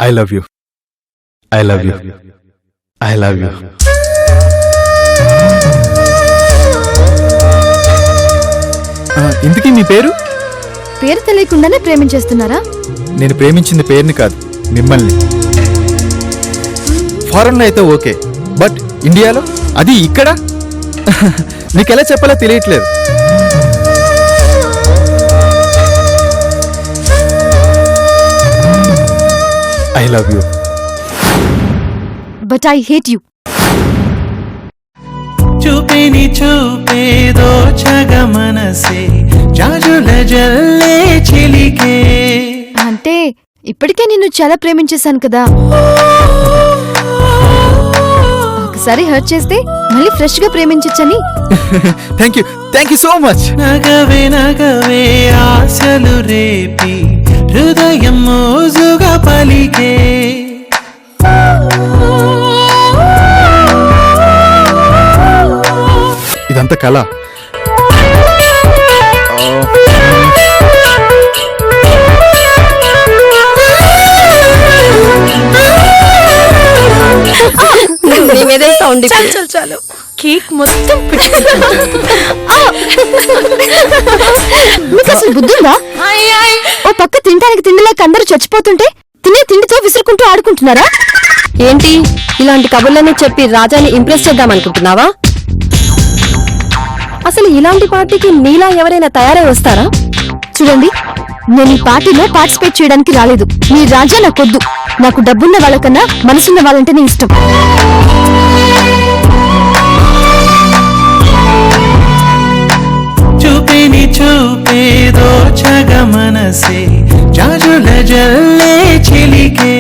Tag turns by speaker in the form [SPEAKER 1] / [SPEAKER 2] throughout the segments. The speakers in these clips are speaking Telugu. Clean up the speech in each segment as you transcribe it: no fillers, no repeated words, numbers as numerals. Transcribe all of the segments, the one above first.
[SPEAKER 1] I love you, I love you, I love you. ఇంతకీ మీ పేరు?
[SPEAKER 2] పేరు తెలియకుండానే ప్రేమించేస్తున్నారా?
[SPEAKER 1] నేను ప్రేమించింది పేరుని కాదు, మిమ్మల్ని. ఫారెన్లో అయితే ఓకే, బట్ ఇండియాలో, అది ఇక్కడ నీకెలా చెప్పాలో తెలియట్లేదు. I love you,
[SPEAKER 2] but I hate you.
[SPEAKER 3] చూపిని చూపేదో చగ మనసే జాజుల జల్లే చిలికే.
[SPEAKER 2] అంటే ఇప్పటికే నిన్ను చాలా ప్రేమించేశాను కదా. ఒకసారి హర్ట్ చేస్తే మళ్ళీ ఫ్రెష్ గా ప్రేమించొచ్చని.
[SPEAKER 1] Thank you so much.
[SPEAKER 3] నగవే నగవే ఆశలు రేపి హృదయం మోజుగా పలికే.
[SPEAKER 1] ఇదంతా కళ.
[SPEAKER 2] చాలు కేక్ మొత్తం మీకు అసలు బుద్ధిందా? ఓ పక్క తినడానికి తిండి లేక అందరూ చచ్చిపోతుంటే తినే తిండితో విసురుకుంటూ ఆడుకుంటున్నారా ఏంటి? ఇలాంటి కబుర్లన్నీ చెప్పి రాజాని ఇంప్రెస్ చేద్దామనుకుంటున్నావా? అసలు ఇలాంటి పార్టీకి నీలా ఎవరైనా తయారై వస్తారా? చూడండి, నేను ఈ పార్టీలో పార్టిసిపేట్ చేయడానికి రాలేదు. మీ రాజా నాకొద్దు. నాకు డబ్బున్న వాళ్ళకన్నా మనసున్న వాళ్ళంటేనే ఇష్టం.
[SPEAKER 3] చూపిని చూపేదో చగ మనసే జాజుల జల్లే చిలికే.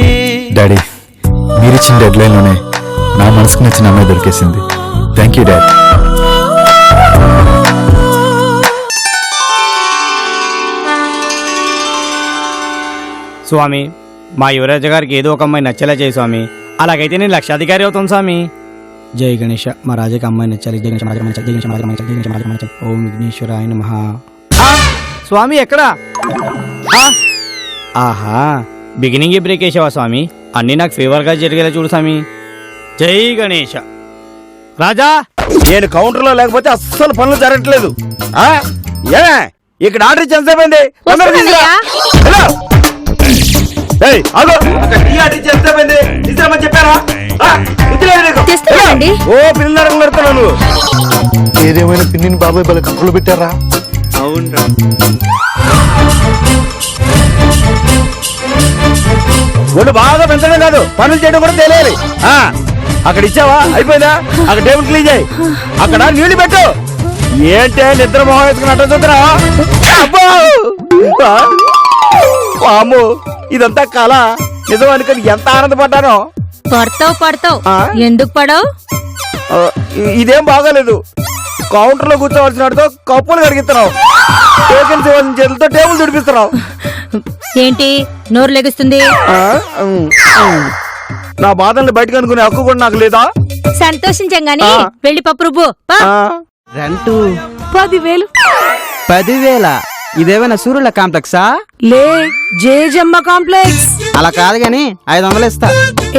[SPEAKER 1] డాడీ, మీరిచ్చిన డెడ్ లైన్ లోనే నా మనసుకు నచ్చిన అమ్మాయి దొరికేసింది. Thank you daddy.
[SPEAKER 4] స్వామి, మా యువరాజు గారికి ఏదో ఒక అమ్మాయి నచ్చేలా చేయి స్వామి. అలాగైతే నేను లక్షాధికారి అవుతాను స్వామి. జై గణేష, మా రాజాకి అమ్మాయి నచ్చాలి. జై గణేష, జై గణేష, ఓం విఘ్నేశ్వరాయ నమః. స్వామి ఎక్కడా? ఆహా, బిగినింగ్ బ్రేక్ వేసావా స్వామి? అన్నీ నాకు ఫేవర్ గా జరిగేలా చూడు స్వామి. జై గణేష. రాజా,
[SPEAKER 5] నేను కౌంటర్లో లేకపోతే అస్సలు పనులు జరగట్లేదు. ఏమే ఇక్కడ ఆర్డర్ ఇచ్చి ఎంతసేపోయింది? చెప్పారా? ఓ పిల్లలు నడుతున్నాను. ఏదేమైనా పిన్నిని బాబాయ్ బల కంట్రోల్ పెట్టారా? అవునరా. ఒళ్ళు బాగా పెంచడం కాదు, పనులు చేయడం కూడా తెలియాలి. అక్కడ ఇచ్చావా? అయిపోయిందా? అక్కడ టేబుల్ క్లీన్ చేయి. అక్కడ నీళ్లు పెట్టు. ఏంటే నిద్ర మొహం వేసుకున్నట్టు చూద్దరా? అమ్మో, ఇదంతా కళ. నిజం అనుకుని ఎంత ఆనందపడ్డానో.
[SPEAKER 6] పడతావు ఎందుకు పడవు?
[SPEAKER 5] ఇదేం బాగాలేదు. కౌంటర్ లో కూర్చోవలసిన వాడితో కప్పులు కడిగిస్తున్నావు. టోకెన్స్ ఇవ్వాల్సిన చేతులతో టేబుల్ తుడిపిస్తున్నావు.
[SPEAKER 6] ఏంటి నోరు లెగుస్తుంది?
[SPEAKER 5] నా బాధల్ని బయటకు అనుకునే హక్కు కూడా నాకు లేదా?
[SPEAKER 6] సంతోషించాం గాని వెళ్ళి పప్పు రుబ్బు.
[SPEAKER 7] రెంటు
[SPEAKER 8] 10,000.
[SPEAKER 7] 10,000? ఇదేమైనా సూర్యుల కాంప్లెక్సా?
[SPEAKER 8] లే, జేజమ్మ కాంప్లెక్స్.
[SPEAKER 7] అలా కాదు గాని 500 ఇస్తా.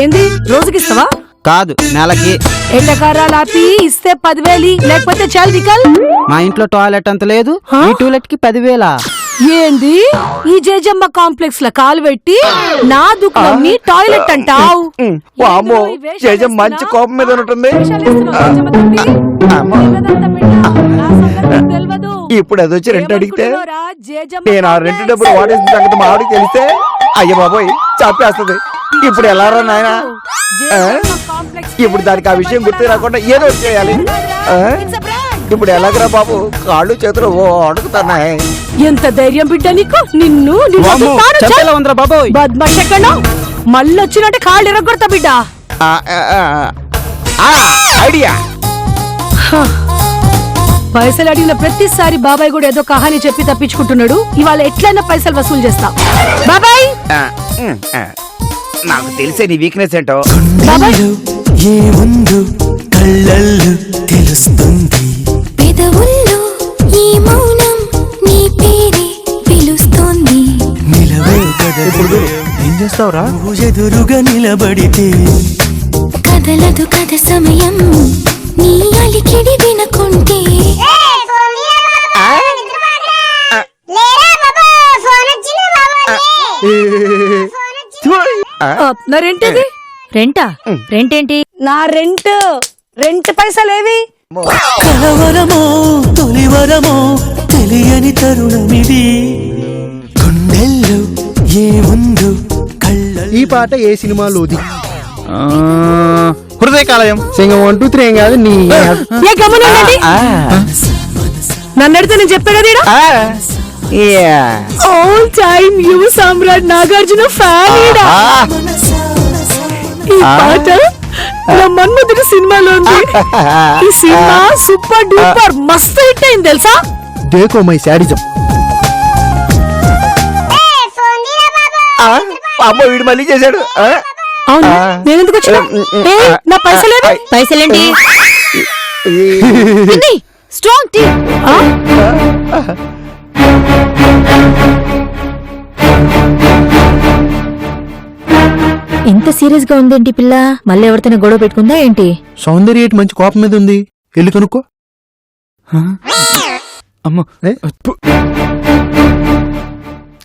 [SPEAKER 8] ఏంది రోజుకిస్తావా?
[SPEAKER 7] కాదు, నెలకి.
[SPEAKER 8] ఎండకారాలు ఆపి ఇస్తే 10,000, లేకపోతే చాలు దికల్.
[SPEAKER 7] మా ఇంట్లో టాయిలెట్ అంత లేదు, ఈ టాయిలెట్ కి 10,000?
[SPEAKER 8] ఏంది ఈ జేజమ్మ కాంప్లెక్స్ లో కాలు పెట్టి నా దుఃఖం టాయిలెట్ అంటావు?
[SPEAKER 5] అమ్మో, జేజం మంచి కోపం మీద ఉంటుంది. ఇప్పుడు అది వచ్చి రెంట్ అడిగితే నేను ఆ రెంట్ డబ్బులు వాడేసిన సంగతి మా ఆవిడకి తెలిస్తే అయ్య బాబోయ్ చంపేస్తుంది. ఇప్పుడు ఎలా రా నాయన? ఇప్పుడు దానికి ఆ విషయం గుర్తు రాకుండా ఏదో చేయాలి. ఇప్పుడు ఎలాగరా బాబు? కాళ్ళు చేతులు అడుగుతున్నాయి.
[SPEAKER 8] ఎంత ధైర్యం బిడ్డ నీకు! నిన్ను బద్మాషెక్కను మళ్ళొచ్చినట్టే కాళ్ళు ఎరగొడతా బిడ్డ.
[SPEAKER 5] ఐడియా.
[SPEAKER 8] పైసలు అడిగిన ప్రతిసారి బాబాయ్ కూడా ఏదో కహాని చెప్పి తప్పించుకుంటున్నాడు. ఇవాళ ఎట్లయినా పైసలు వసూలు చేస్తా. బాబాయ్,
[SPEAKER 5] నాకు తెలిసే నీ వీక్నెస్ ఏంటో.
[SPEAKER 9] తెలుస్తుంది పెదవుల్లో ఈ మౌనం నీ పేరే పిలుస్తుంది.
[SPEAKER 3] ఇప్పుడు
[SPEAKER 5] చేస్తావురా?
[SPEAKER 3] నువ్వు ఎదురుగా నిలబడితే
[SPEAKER 9] కదలదు కథ సమయం నీ అలికిడి వినకుంటే
[SPEAKER 8] నా రెంట్ ఇది
[SPEAKER 6] రెంటా రెంటేంటి?
[SPEAKER 8] నా రెంట్ పైసలేవి
[SPEAKER 3] కలవరమో తొలివరమో తెలియని తరుణమిది గుండెల్లో ఏముందో కళ్ళ
[SPEAKER 7] ఈ పాట ఏ సినిమాలోది?
[SPEAKER 5] హృదయ కాలయం.
[SPEAKER 7] సింగం 1 2 3 ఏం కాదు నీ
[SPEAKER 8] ఏ గమనండి నన్ను అడితే నేను చెప్పా కదా ఆల్ టైమ్ యువ సామ్రాట్ నాగార్జున ఫ్యాన్ ఈ పాట నా మన్మధుడి సినిమాలో ఉంది. ఈ సినిమా సూపర్ డూపర్ మస్తు హిట్ అయింది తెలుసా?
[SPEAKER 7] దేకో మై శాడిజం.
[SPEAKER 5] అమ్మో వీడు మళ్ళీ చేశాడు.
[SPEAKER 8] అవును నేను ఎందుకు వచ్చినా నా పైసలేవి
[SPEAKER 6] పైసలేంటి?
[SPEAKER 2] Strong tea.
[SPEAKER 6] ఇంత సీరియస్ గా ఉందేంటి పిల్ల? మళ్ళీ ఎవరితోనే గొడవ పెట్టుకుందా ఏంటి?
[SPEAKER 7] సౌందర్య ఏంటి మంచి కోపం మీద ఉంది, వెళ్ళి కనుక్కో.
[SPEAKER 1] అమ్మో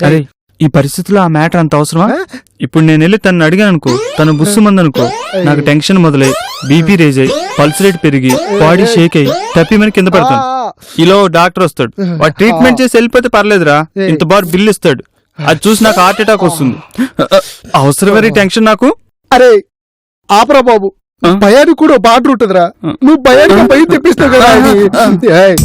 [SPEAKER 1] అరే ఈ పరిస్థితుల్లో ఆ మ్యాటర్ అంత అవసరమా? ఇప్పుడు నేను వెళ్ళి తను అడిగాను అనుకో, తను బుస్సుమందనుకో, నాకు టెన్షన్ మొదలై బీపీ రేజ్ అయ్యి పల్స్ రేట్ పెరిగి బాడీ షేక్ అయ్యి తప్పిమని కింద పడతాను. ఇలా డాక్టర్ వస్తాడు, వాడు ట్రీట్మెంట్ చేసి వెళ్ళిపోతే పర్లేదురా, ఇంత బార్ బిల్ ఇస్తాడు. అది చూసి నాకు హార్ట్ అటాక్ వస్తుంది. అవసరమరీ టెన్షన్ నాకు.
[SPEAKER 7] అరే ఆపరా బాబు, భయానికి కూడా బార్డర్ ఉంటుందిరా. నువ్వు భయానికి భయం తెప్పిస్తావు కదా. ఏయ్.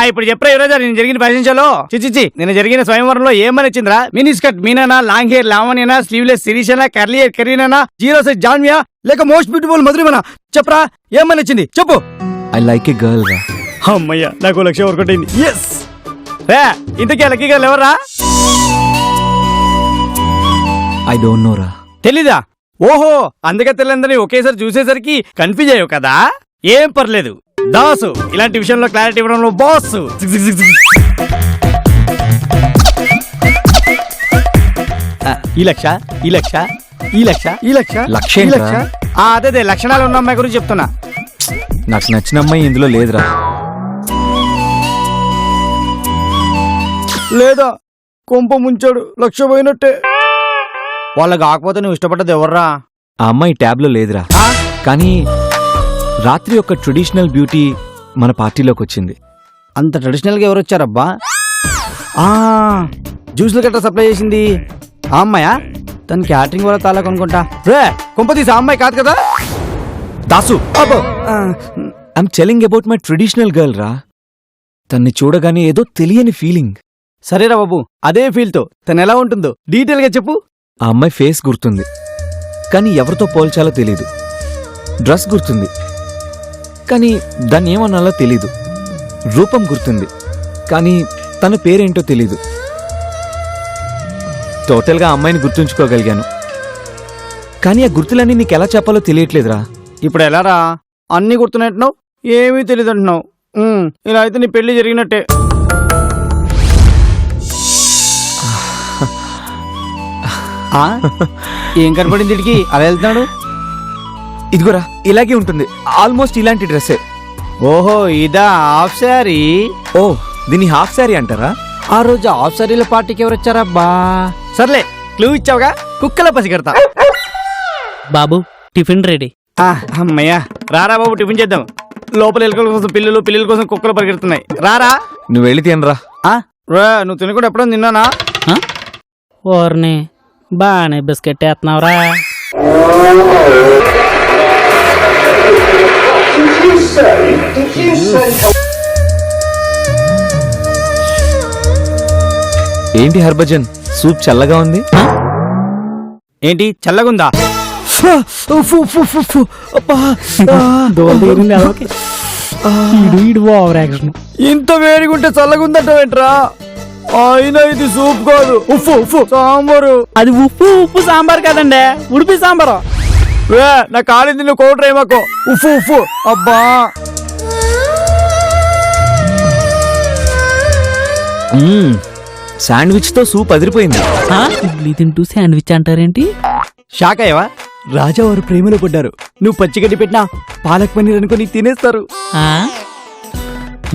[SPEAKER 4] ఇప్పుడు చెప్పరా ఈరోజు నేను జరిగిన ప్రశ్నించాలో చిచ్చి నేను జరిగిన స్వయంవరంలో ఏమని వచ్చిందిరా? Mini skirt Meena, long hair లావణ్యనా, స్లీవ్లెస్ శిరీషనా, curly hair Kareena, zero size జాన్వియా, లేక మోస్ట్ బ్యూటిఫుల్ మధురిమనా? చెప్పరా ఏమని వచ్చింది చెప్పు.
[SPEAKER 1] ఐ లైక్ ఏ గర్ల్ రా.
[SPEAKER 4] అమ్మయ్యా నాకు లక్ష్యం వర్కౌట్ అయింది. ఎస్ రే ఇంతకీ లక్కీ గర్ల్ ఎవరా?
[SPEAKER 1] ఐ డోంట్ నో రా.
[SPEAKER 4] తెలీదా? ఓహో అందుకే తెల్లందని ఒకేసారి చూసేసరికి కన్ఫ్యూజ్ అయ్యావు కదా. ఏం పర్లేదు దాసు, ఇలాంటి విషయంలో క్లారిటీ ఇవ్వడంలో బాస్. ఈ లక్ష ఈ లక్ష ఈ లక్ష ఈ లక్ష
[SPEAKER 1] లక్ష
[SPEAKER 4] ఈ లక్ష అదే లక్షణాలు ఉన్న అమ్మాయి గురించి చెప్తున్నా.
[SPEAKER 1] నాకు నచ్చిన అమ్మాయి ఇందులో లేదురా.
[SPEAKER 4] లేదా కొంప ముంచాడు, లక్ష పోయినట్టే. వాళ్ళకి కాకపోతే నువ్వు ఇష్టపడ్డది ఎవర్రా?
[SPEAKER 1] ఆ అమ్మాయి ట్యాబ్ లో లేదురా. కానీ రాత్రి ఒక ట్రెడిషనల్ బ్యూటీ మన పార్టీలోకి వచ్చింది.
[SPEAKER 4] అంత ట్రెడిషనల్ గా ఎవరు వచ్చారబ్బా? జ్యూస్లు గట్రా సప్లై చేసింది ఆ అమ్మాయా? తన క్యాటరింగ్ వల్ల తాలా కొనుక్కుంటా. రే కొంపతీసి ఆ అమ్మాయి కాదు కదా?
[SPEAKER 1] Dasu I'm telling about my traditional girl రా. తన్ని చూడగానే ఏదో తెలియని ఫీలింగ్.
[SPEAKER 4] సరేరా బాబు, అదే ఫీల్ తో తను ఎలా ఉంటుందో డీటెయిల్ గా చెప్పు.
[SPEAKER 1] ఆ అమ్మాయి ఫేస్ గుర్తుంది, కానీ ఎవరితో పోల్చాలో తెలీదు. డ్రెస్ గుర్తుంది, కానీ దాన్ని ఏమన్నాలో తెలీదు. రూపం గుర్తుంది, కానీ తన పేరేంటో తెలీదు. టోటల్గా అమ్మాయిని గుర్తుంచుకోగలిగాను, కానీ ఆ గుర్తులన్నీ నీకెలా చెప్పాలో తెలియట్లేదురా.
[SPEAKER 4] ఇప్పుడు ఎలా రా? అన్నీ గుర్తున్నట్టున్నావు, ఏమీ తెలియదు అంటున్నావు. ఇలా అయితే నీ పెళ్లి జరిగినట్టే. ఏం కనపడింది వీడికి అలా వెళ్తున్నాడు?
[SPEAKER 1] ఇదిగోరా ఇలాగే ఉంటుంది, ఆల్మోస్ట్ ఇలాంటి డ్రెస్సే.
[SPEAKER 4] ఓహో ఇదా హాఫ్ శారీ?
[SPEAKER 1] ఓ దీన్ని హాఫ్ శారీ అంటారా?
[SPEAKER 4] ఆ రోజు హాఫ్ శారీల పార్టీకి ఎవరు వచ్చారబ్బా? సర్లే క్లూ ఇచ్చావుగా, కుక్కల పసిగడతా.
[SPEAKER 10] బాబు టిఫిన్ రెడీ.
[SPEAKER 4] అమ్మయ్యా రారా బాబు టిఫిన్ చేద్దాం. లోపల ఎలుకల కోసం పిల్లలు, పిల్లల కోసం కుక్కలు పరిగెడుతున్నాయి. రారా.
[SPEAKER 1] నువ్వు వెళ్ళి తినరా.
[SPEAKER 4] రా నువ్వు తినకుండా ఎప్పుడో తిన్నానా?
[SPEAKER 10] ఓర్ని బానే బిస్కెట్ వేస్తున్నావురా.
[SPEAKER 5] ఏంటి హర్భజన్ సూప్ చల్లగా ఉంది?
[SPEAKER 4] ఏంటి చల్లగుందా?
[SPEAKER 10] Over action.
[SPEAKER 4] ఇంత వేడిగుంటే చల్లగుందట ఏంట్రా? అయినా ఇది సూప్ కాదు, ఉప్పు ఉప్పు సాంబారు.
[SPEAKER 10] అది ఉప్పు ఉప్పు సాంబార్ కదండి, ఉడిపి సాంబారు.
[SPEAKER 4] నా కాలింది నువ్వు కోటరే మాకు. ఉప్పు ఉప్పు అబ్బా.
[SPEAKER 5] శాండ్విచ్ తో సూప్ అదిరిపోయింది.
[SPEAKER 10] ఇడ్లీ తింటూ శాండ్విచ్ అంటారేంటి?
[SPEAKER 4] షాక్ అయ్యవా? రాజా వారు ప్రేమలో పడ్డారు. నువ్వు పచ్చిగడ్డి పెట్టినా పాలక్ పన్నీర్ అనుకుని తినేస్తారు.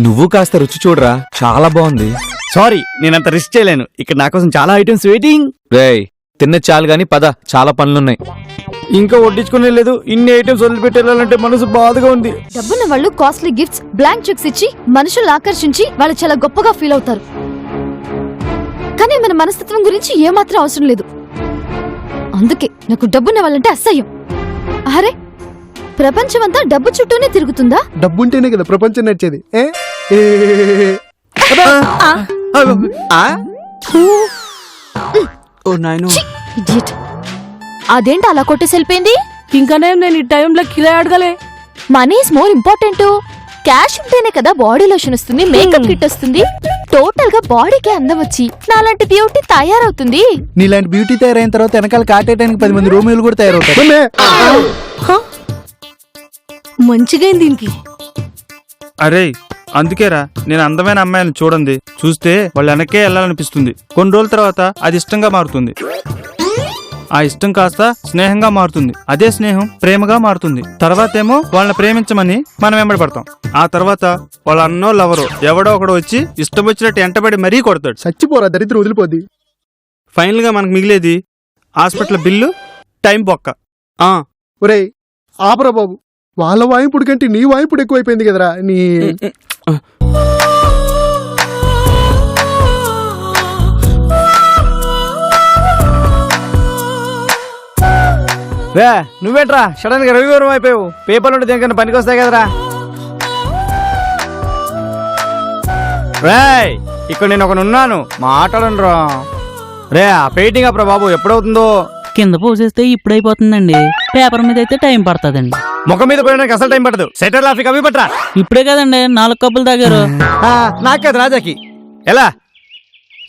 [SPEAKER 5] నువ్వు కాస్త రుచి చూడరా, చాలా బాగుంది.
[SPEAKER 4] సారీ, నేనంత రిస్క్ చేయలేను. ఇక్కడ నా కోసం చాలా ఐటమ్స్ వెయిటింగ్.
[SPEAKER 5] రేయ్ తిన్న చాలు గాని పద, చాలా పనులున్నాయి.
[SPEAKER 4] ఇంకా వడ్డించుకునే లేదు. ఇన్ని ఐటమ్స్ వదిలిపెట్టేయాలంటే మనసు బాధగా ఉంది.
[SPEAKER 2] డబ్బున్న వాళ్ళు కాస్ట్లీ గిఫ్ట్స్, బ్లాంక్ చెక్స్ ఇచ్చి మనుషులు ఆకర్షించి వాళ్ళు చాలా గొప్పగా ఫీల్ అవుతారు. కానీ మన మనస్తత్వం గురించి ఏమాత్రం అవసరం లేదు. అందుకే నాకు డబ్బున్న వాళ్ళంటే అసహ్యం. అరే, ప్రపంచమంతా డబ్బు చుట్టూనే తిరుగుతుందా?
[SPEAKER 7] డబ్బుంటేనే కదా ప్రపంచం నడిచేది.
[SPEAKER 2] ఇడియట్. అదేంటి అలా కొట్టేసి వెళ్ళిపోయింది?
[SPEAKER 8] ఇంకానే నేను ఈ టైంలో కిరాయి అడగలే.
[SPEAKER 2] Money is more important. Cash ఉంటేనే కదా బాడీ లోషన్ వస్తుంది, మేకప్ కిట్ వస్తుంది, టోటల్ గా బాడీకి అందం వచ్చి నాలాంటి బ్యూటీ తయారవుతుంది.
[SPEAKER 7] నీలాంటి బ్యూటీ తయారైన తర్వాత వెనకాల కాటేయడానికి 10 మంది రోమియోలు కూడా తయారవుతారు.
[SPEAKER 8] మంచిగా దీనికి.
[SPEAKER 1] అరే అందుకేరా నేను అందమైన అమ్మాయిని చూడండి, చూస్తే వాళ్ళు వెనకే వెళ్ళాలనిపిస్తుంది. కొన్ని రోజుల తర్వాత అది ఇష్టంగా మారుతుంది. ఆ ఇష్టం కాస్త స్నేహంగా మారుతుంది. అదే స్నేహం ప్రేమగా మారుతుంది. తర్వాత ఏమో వాళ్ళని ప్రేమించమని మనం వెంబడి పడతాం. ఆ తర్వాత వాళ్ళ అన్నో లవరో ఎవడో ఒకడు వచ్చి ఇష్టం వచ్చినట్టు ఎంటబడి మరీ కొడతాడు.
[SPEAKER 7] చచ్చిపోరా, దరిద్రం వదిలిపోద్ది.
[SPEAKER 1] ఫైనల్ గా మనకు మిగిలేది హాస్పిటల్ బిల్లు, టైం పొక్క.
[SPEAKER 7] ఒరేయ్ ఆపరా బాబు, వాళ్ళ వాయింపుడు కంటే నీ వాయింపుడు ఎక్కువైపోయింది కదరా. నీ
[SPEAKER 4] నువ్వేంట్రా సడన్ గా రవివారం అయిపోయావు? పేపర్లు ఉంటే దేనికన్నా పనికి వస్తాయి కదరా. రేయ్ ఇక్కడ నేను ఒకనున్నాను, మాట్లాడండి రా. రే ఆ పెయింటింగ్ అప్పుడు బాబు ఎప్పుడవుతుందో?
[SPEAKER 10] కింద పోసేస్తే ఇప్పుడు అయిపోతుందండి, పేపర్ మీద అయితే టైం పడుతుందండి.
[SPEAKER 4] ముఖం మీద పోయడానికి అసలు టైం పడదు. సెటర్ లాఫీ కవి పట్రా.
[SPEAKER 10] ఇప్పుడే కదండి 4 కప్పులు తాగారు.
[SPEAKER 4] నాకేది రాజాకి. ఎలా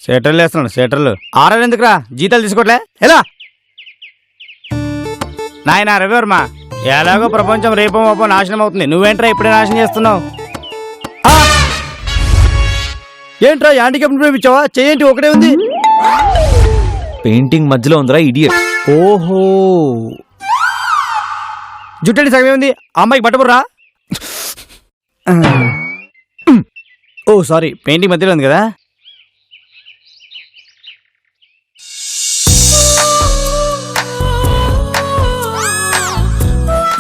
[SPEAKER 4] సెటర్లు వేస్తున్నాడు? సెటర్లు ఆర్డర్ ఎందుకురా? జీతాలు తీసుకోవట్లే? ఎలా నాయన రవివర్మ, ఎలాగో ప్రపంచం రేపో మాపో నాశనం అవుతుంది. నువ్వేంట్రా ఇప్పుడే నాశనం చేస్తున్నావు? ఏంట్రా హ్యాండిక్యాప్ ప్రేమించావా? చేయండి ఒకటే ఉంది.
[SPEAKER 5] పెయింటింగ్ మధ్యలో ఉందిరా ఇడియట్.
[SPEAKER 4] ఓహో, జుట్టండి సగమే ఉంది. అమ్మాయికి బట్టబుర్రా. ఓ సారీ, పెయింటింగ్ మధ్యలో ఉంది కదా.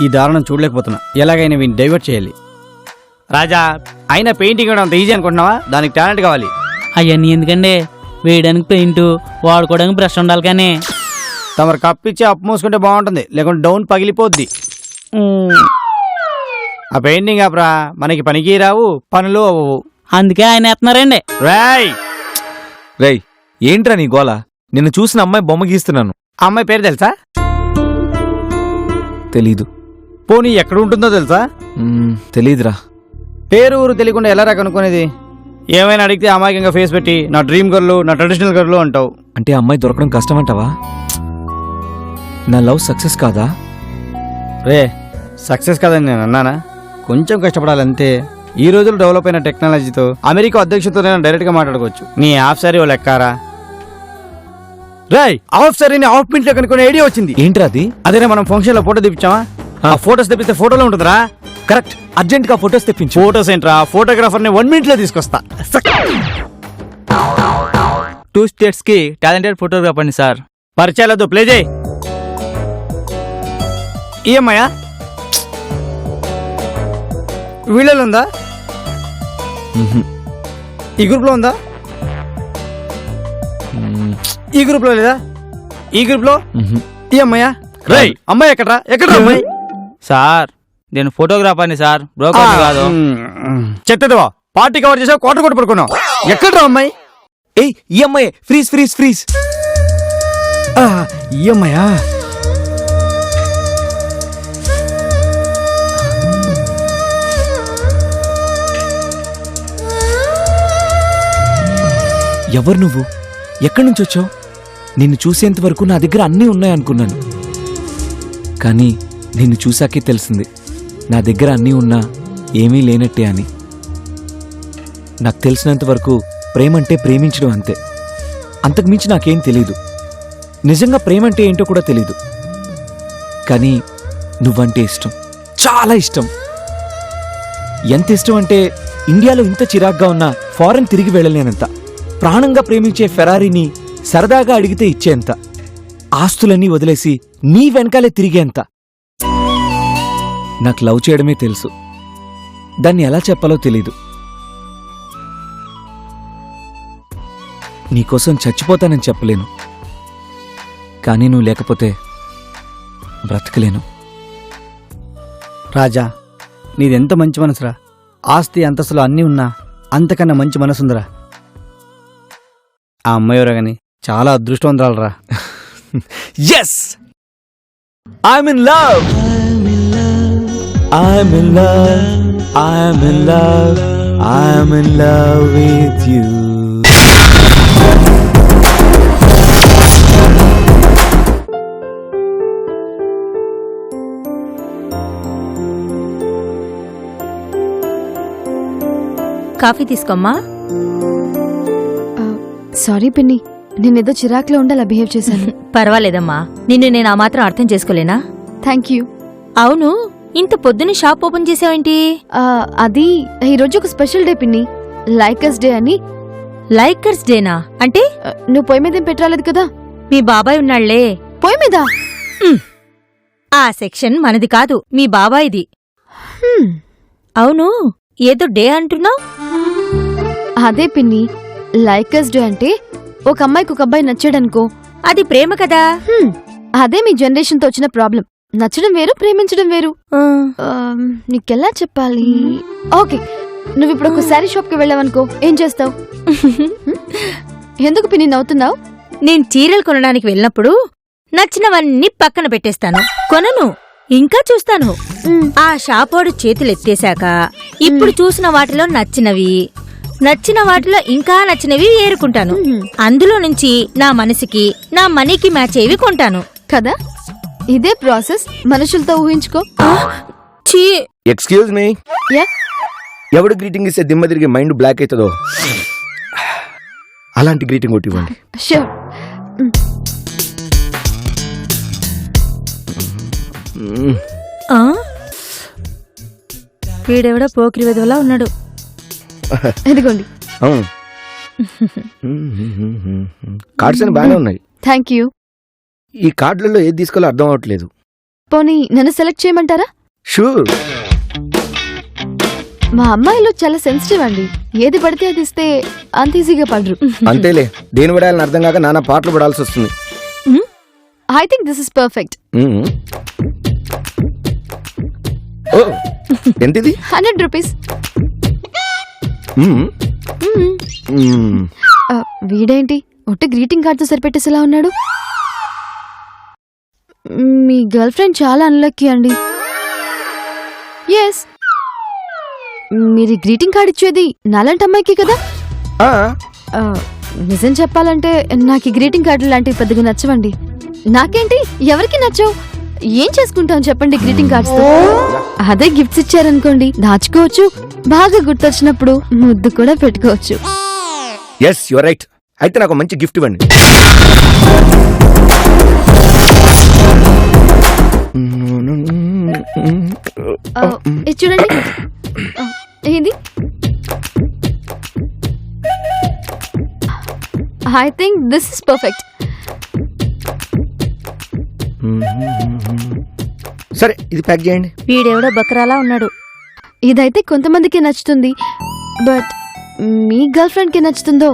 [SPEAKER 4] ఈ దారుణం చూడలేకపోతున్నా. ఎలాగైనా వీడిని డైవర్ట్ చేయాలి. రాజా అయినా పెయింటింగ్ వేయడం అంత ఈజీ అనుకుంటున్నావా? దానికి టాలెంట్ కావాలి.
[SPEAKER 10] అవన్నీ ఎందుకండి, వేయడానికి పెయింట్, వాడుకోవడానికి బ్రష్ ఉండాలి. కానీ
[SPEAKER 4] తమరు కప్పిచ్చి అప్పు మూసుకుంటే బాగుంటుంది, లేకుంటే డౌన్ పగిలిపోద్ది. ఆ పెయింటింగ్ ఆపరా, మనకి పనికి రావు, పనులు అవ్వవు.
[SPEAKER 10] అందుకే ఆయన వేస్తున్నారండి.
[SPEAKER 5] రేయ్ ఏంట్రా నీ గోల? నిన్ను చూసిన అమ్మాయి బొమ్మ గీస్తున్నాను.
[SPEAKER 4] ఆ అమ్మాయి పేరు తెలుసా?
[SPEAKER 5] తెలీదు.
[SPEAKER 4] పోనీ ఎక్కడ ఉంటుందో తెలుసా?
[SPEAKER 5] తెలీదురా.
[SPEAKER 4] పేరు ఊరు తెలియకుండా ఎలా రా కనుక్కునేది? ఏమైనా అడిగితే అమాయకంగా ఫేస్ పెట్టి నా డ్రీమ్ గర్ల్, నా ట్రెడిషనల్ గర్ల్ అంటావు.
[SPEAKER 5] అంటే అమ్మాయి దొరకడం కష్టం అంటావా? నా లవ్ సక్సెస్ కాదా?
[SPEAKER 4] రే సక్సెస్ కాదని నేను అన్నానా? కొంచెం కష్టపడాలి అంతే. ఈ రోజులు డెవలప్ అయిన టెక్నాలజీతో అమెరికా అధ్యక్షుడితో నేను డైరెక్ట్ గా మాట్లాడుకోవచ్చు. నీ హాఫ్ సారీ ఓ లెక్కారా? రేయ్ హాఫ్ సారీని హాఫ్ మినిట్ లో కనుక్కునే ఐడియా వచ్చింది.
[SPEAKER 5] ఏంట్రా అది?
[SPEAKER 4] అదేనా మనం ఫంక్షన్ లో ఫోటో తెప్పించామా? ఆ ఫోటోస్ తెప్పిస్తే ఫోటోలో ఉంటుందిరా.
[SPEAKER 5] కరెక్ట్, అర్జెంట్ గా ఫోటోస్ తెప్పించు.
[SPEAKER 4] ఫోటోస్ ఏంట్రా, ఫోటోగ్రాఫర్ ని 1 minute లో తీసుకొస్తా.
[SPEAKER 1] 2 states కి టాలెంటెడ్ ఫోటోగ్రాఫర్ ని సార్.
[SPEAKER 4] పరిచయాలతో ప్లే చేయి. ఈఎంఐయా? వీళ్ళలో ఉందా? ఈ గ్రూప్ లో ఉందా? ఈ గ్రూప్ లో లేదా? ఈ గ్రూప్ లో ఈ అమ్మాయా? రై అమ్మాయి ఎక్కడ్రా? ఎక్కడ్రా అమ్మాయి?
[SPEAKER 1] సార్ నేను ఫోటోగ్రాఫర్ని సార్, బ్రోకర్ కాదు.
[SPEAKER 4] చెత్తదివా, పార్టీ కవర్ చేసావు, కోట కొట్టు పడుకున్నావు. ఎక్కడ్రా అమ్మాయి?
[SPEAKER 5] ఏయ్ ఈ అమ్మాయి ఫ్రీజ్ ఫ్రీజ్ ఫ్రీజ్.
[SPEAKER 4] ఈ అమ్మాయా?
[SPEAKER 5] ఎవరు నువ్వు? ఎక్కడి నుంచి వచ్చావు? నిన్ను చూసేంత వరకు నా దగ్గర అన్నీ ఉన్నాయనుకున్నాను, కానీ నిన్ను చూశాకే తెలిసింది నా దగ్గర అన్నీ ఉన్నా ఏమీ లేనట్టే అని. నాకు తెలిసినంత వరకు ప్రేమంటే ప్రేమించడం అంతే, అంతకుమించి నాకేం తెలీదు. నిజంగా ప్రేమంటే ఏంటో కూడా తెలీదు, కానీ నువ్వంటే ఇష్టం, చాలా ఇష్టం. ఎంత ఇష్టం అంటే ఇండియాలో ఇంత చిరాగ్గా ఉన్నా ఫారెన్ తిరిగి వెళ్ళలేనంత. ప్రాణంగా ప్రేమించే ఫెరారీని సరదాగా అడిగితే ఇచ్చేంత. ఆస్తులన్నీ వదిలేసి నీ వెనకాలే తిరిగేంత. నాకు లవ్ చేయడమే తెలుసు, దాన్ని ఎలా చెప్పాలో తెలీదు. నీకోసం చచ్చిపోతానని చెప్పలేను, కానీ నువ్వు లేకపోతే బ్రతకలేను.
[SPEAKER 4] రాజా, నీదెంత మంచి మనసురా. ఆస్తి అంతస్తులు అన్నీ ఉన్నా అంతకన్నా మంచి మనసుందిరా. ఆ అమ్మాయి ఎవరో గాని చాలా అదృష్టవంతురాలరా.
[SPEAKER 5] Yes, I'm in love, I'm in love, I'm in love, I'm in love with you.
[SPEAKER 6] Coffee తీసుకోమ్మా.
[SPEAKER 2] సారీ పిన్ని, నేనేదో చిరాకులో ఉండి అలా బిహేవ్ చేశాను.
[SPEAKER 6] పర్వాలేదమ్మా, నిన్ను నేను ఆ మాత్రం అర్థం చేసుకోలేనా?
[SPEAKER 2] Thank you.
[SPEAKER 6] అవును, ఇంత పొద్దున్న షాప్ ఓపెన్ చేసావేంటి?
[SPEAKER 2] అది ఈరోజు ఒక స్పెషల్ డే పిన్ని, లైకర్స్ డే అని.
[SPEAKER 6] లైకర్స్ డేనా అంటే?
[SPEAKER 2] నువ్వు పొయ్యి మీద ఏం పెట్టరాలేదు కదా.
[SPEAKER 6] మీ బాబాయ్ ఉన్నాళ్లే.
[SPEAKER 2] పొయ్యి మీద?
[SPEAKER 6] ఆ సెక్షన్ మనది కాదు, మీ బాబాయిది. అవును, ఏదో డే అంటున్నావు.
[SPEAKER 2] అదే పిన్ని, లైకర్స్ డే అంటే ఒక అమ్మాయికి ఒక అబ్బాయి నచ్చాడనుకో,
[SPEAKER 6] అది ప్రేమ కదా.
[SPEAKER 2] అదే మీ జనరేషన్ తో వచ్చిన ప్రాబ్లం. నచ్చడం వేరు, ప్రేమించడం వేరు. నీకెలా చెప్పాలి? ఓకే, నువ్వు ఇప్పుడు ఒక శారీ షాప్ కి వెళ్ళావనుకో, ఏం చేస్తావు? ఎందుకు పిన్ని నవ్వుతున్నావు?
[SPEAKER 6] నేను చీరలు కొనడానికి వెళ్ళినప్పుడు నచ్చినవన్నీ పక్కన పెట్టేస్తాను, కొనను, ఇంకా చూస్తాను. ఆ షాపోడు చేతులెత్తేశాక ఇప్పుడు చూసిన వాటిలో నచ్చిన వాటిలో ఇంకా నచ్చినవి ఏరుకుంటాను. అందులో నుంచి నా మనసుకి, నా మనీకి మ్యాచ్ అయ్యేవి కొంటాను
[SPEAKER 2] కదా. ఇదే ప్రాసెస్ మనుషులతో ఊహించుకో.
[SPEAKER 5] ఎక్స్క్యూజ్ మీ,
[SPEAKER 2] యా,
[SPEAKER 5] ఎవడు గ్రీటింగ్ ఇస్తే దిమ్మ తిరిగి మైండ్ బ్లాక్ అవుతుందో అలాంటి గ్రీటింగ్ ఒకటి ఇవ్వండి.
[SPEAKER 2] ష్యూర్.
[SPEAKER 6] వీడెవడో పోకిరి వెధవలా ఉన్నాడు.
[SPEAKER 2] ఇదిగోండి.
[SPEAKER 5] కార్డ్స్ అని బాగానే ఉన్నాయి.
[SPEAKER 2] Thank you.
[SPEAKER 5] ఈ కార్డులలో ఏది తీసుకోవాలో అర్థం అవట్లేదు.
[SPEAKER 2] పోనీ నన్ను సెలెక్ట్ చేయమంటారా?
[SPEAKER 5] షూర్.
[SPEAKER 2] మా అమ్మాయిలు చాలా సెన్సిటివ్ అండి, ఏది పడితే అది ఇస్తే అంత ఈజీగా పడరు.
[SPEAKER 5] అంతేలే, దేని పడాలని అర్థం కాక నానా పాటలు పడాల్సి వస్తుంది.
[SPEAKER 2] I think this is perfect.
[SPEAKER 5] ఎంతిది?
[SPEAKER 2] 100 రూపీస్. వీడేంటి ఒట్టి గ్రీటింగ్ కార్డ్తో సరిపెట్టేసేలా ఉన్నాడు? మీ గర్ల్ ఫ్రెండ్ చాలా అన్లక్కీ అండి. ఎస్, మీరు గ్రీటింగ్ కార్డ్ ఇచ్చేది నాలాంటి అమ్మాయికి కదా. నిజం చెప్పాలంటే నాకు ఈ గ్రీటింగ్ కార్డు లాంటివి పెద్దగా నచ్చవండి. నాకేంటి, ఎవరికి నచ్చవు? ఏం చేసుకుంటాం చెప్పండి గ్రీటింగ్ కార్డ్స్ తో? అదే గిఫ్ట్స్ ఇచ్చారనుకోండి, దాచుకోవచ్చు, బాగా గుర్తొచ్చినప్పుడు ముద్దు కూడా పెట్టుకోవచ్చు.
[SPEAKER 5] Yes, you are right. అయితే నాకు మంచి గిఫ్ట్ ఇవ్వండి.
[SPEAKER 2] ఇది చూడండి, ఇది I think this is perfect.
[SPEAKER 5] సరే, ఇది ప్యాక్ చేయండి.
[SPEAKER 6] వీడెవడో బకరాలా ఉన్నాడు.
[SPEAKER 2] ఇదైతే కొంతమందికి నచ్చుతుంది, బట్ మీ గర్ల్ ఫ్రెండ్ కి నచ్చుతుందో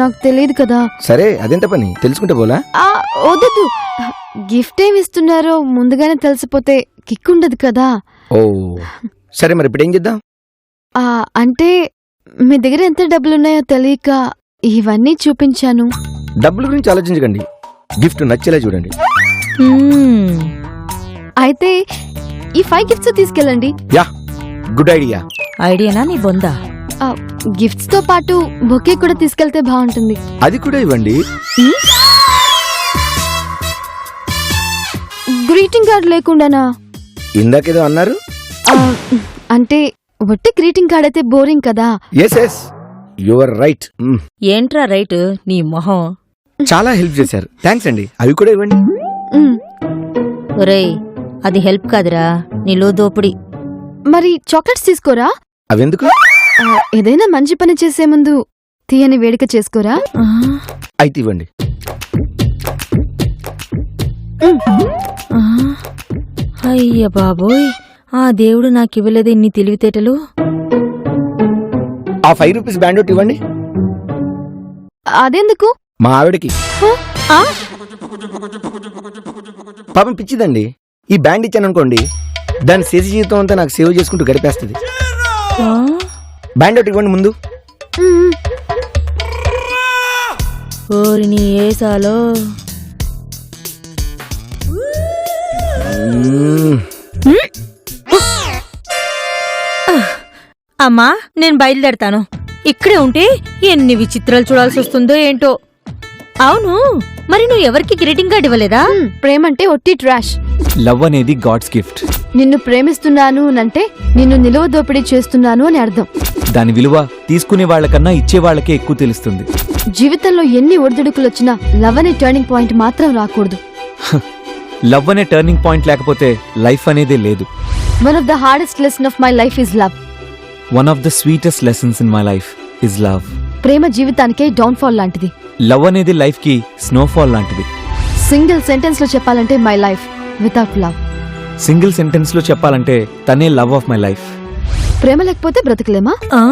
[SPEAKER 2] నాకు తెలియదు కదా.
[SPEAKER 5] సరే, అదెంత పని తెలుసుకుంటే పోలా?
[SPEAKER 2] వద్దు, గిఫ్ట్ ఏమి ఇస్తున్నారో ముందుగానే తెలిసిపోతే కిక్ ఉండదు కదా.
[SPEAKER 5] ఓ సరే, మరి ఇప్పుడు ఏం చేద్దాం?
[SPEAKER 2] అంటే మీ దగ్గర ఎంత డబ్బులున్నాయో తెలియక ఇవన్నీ చూపించాను.
[SPEAKER 11] డబ్బుల గురించి ఆలోచించకండి, గిఫ్ట్ నచ్చేలా చూడండి.
[SPEAKER 2] అయితే ఈ 5 గిఫ్ట్స్ తీసుకెళ్ళండి.
[SPEAKER 11] Yeah, good idea.
[SPEAKER 6] ఐడియానా నీ బొందా?
[SPEAKER 2] గిఫ్ట్స్ తో పాటు బొకే కూడా తీసుకెళ్తే బాగుంటుంది.
[SPEAKER 11] అది కూడా ఇవ్వండి.
[SPEAKER 2] Greeting card లేకుండానా?
[SPEAKER 11] ఇందాకేదో అన్నారు.
[SPEAKER 2] ఆ, అంటే ఒట్టి గ్రీటింగ్ కార్డ్ అయితే బోరింగ్ కదా.
[SPEAKER 11] Yes you are right.
[SPEAKER 6] ఏంట్రా రైట్ నీ మొహం?
[SPEAKER 11] చాలా హెల్ప్ చేశారు, థ్యాంక్స్ అండి. అవి కూడా ఇవ్వండి.
[SPEAKER 2] మ్,
[SPEAKER 6] ఒరేయ్, అది హెల్ప్ కాదురా, నీలో దోపిడి.
[SPEAKER 2] మరి చాక్లెట్స్ తీసుకోరా?
[SPEAKER 11] అవెందుకు?
[SPEAKER 2] ఏదైనా మంచి పని చేసే ముందు తీయని వేడుక చేసుకోరా?
[SPEAKER 11] అయితే ఇవ్వండి.
[SPEAKER 6] అయ్య బాబోయ్, ఆ దేవుడు నాకు ఇవ్వలేదు ఇన్ని తెలివితేటలు.
[SPEAKER 11] ఆ 5 రూపీస్ బ్యాండ్ ఒకటి ఇవ్వండి.
[SPEAKER 2] అదెందుకు?
[SPEAKER 11] మా ఆవిడకి.
[SPEAKER 6] ఆ?
[SPEAKER 11] పాపం పిచ్చిదండి. ఈ బ్యాండ్ ఇచ్చాను అనుకోండి, దాని శేష జీవితం అంతా నాకు సేవ్ చేసుకుంటూ గడిపేస్తుంది.
[SPEAKER 6] ఆ?
[SPEAKER 11] బ్యాండ్ ఒకటి ఇవ్వండి ముందు.
[SPEAKER 2] మ్,
[SPEAKER 6] ఓరి నీ ఏసాలో. అమ్మా, నేను బయలుదేరతాను. ఇక్కడే ఉంటే ఎన్ని విచిత్రాలు చూడాల్సి వస్తుందో ఏంటో. అవును, మరి నువ్వు ఎవరికి గ్రీటింగ్ కార్డ్ ఇవ్వలేదా?
[SPEAKER 2] ప్రేమంటే ఒట్టి ట్రాష్.
[SPEAKER 5] లవ్ అనేది గాడ్స్ గిఫ్ట్.
[SPEAKER 2] నిన్ను ప్రేమిస్తున్నాను అంటే నిన్ను నిలువ దోపిడీ చేస్తున్నాను అని అర్థం.
[SPEAKER 5] దాని విలువ తీసుకునే వాళ్ళకన్నా ఇచ్చే వాళ్ళకే ఎక్కువ తెలుస్తుంది.
[SPEAKER 2] జీవితంలో ఎన్ని ఒడిదుడుకులు వచ్చినా లవ్ అనే టర్నింగ్ పాయింట్ మాత్రం రాకూడదు.
[SPEAKER 5] లవ్ అనే టర్నింగ్ పాయింట్ లేకపోతే లైఫ్ అనేదే లేదు.
[SPEAKER 2] One of the hardest lesson of my life is love.
[SPEAKER 5] One of the sweetest lessons in my life is love.
[SPEAKER 2] ప్రేమ జీవితానికే డౌన్ఫాల్ లాంటిది.
[SPEAKER 5] లవ్ అనేది లైఫ్ కి స్నోఫాల్ లాంటిది.
[SPEAKER 2] సింగిల్ సెంటెన్స్ లో చెప్పాలంటే my life without love.
[SPEAKER 5] Single sentence లో చెప్పాలంటే తనే లవ్ ఆఫ్ మై లైఫ్.
[SPEAKER 2] ప్రేమ లేకపోతే బ్రతకలేమా?
[SPEAKER 6] ఆ?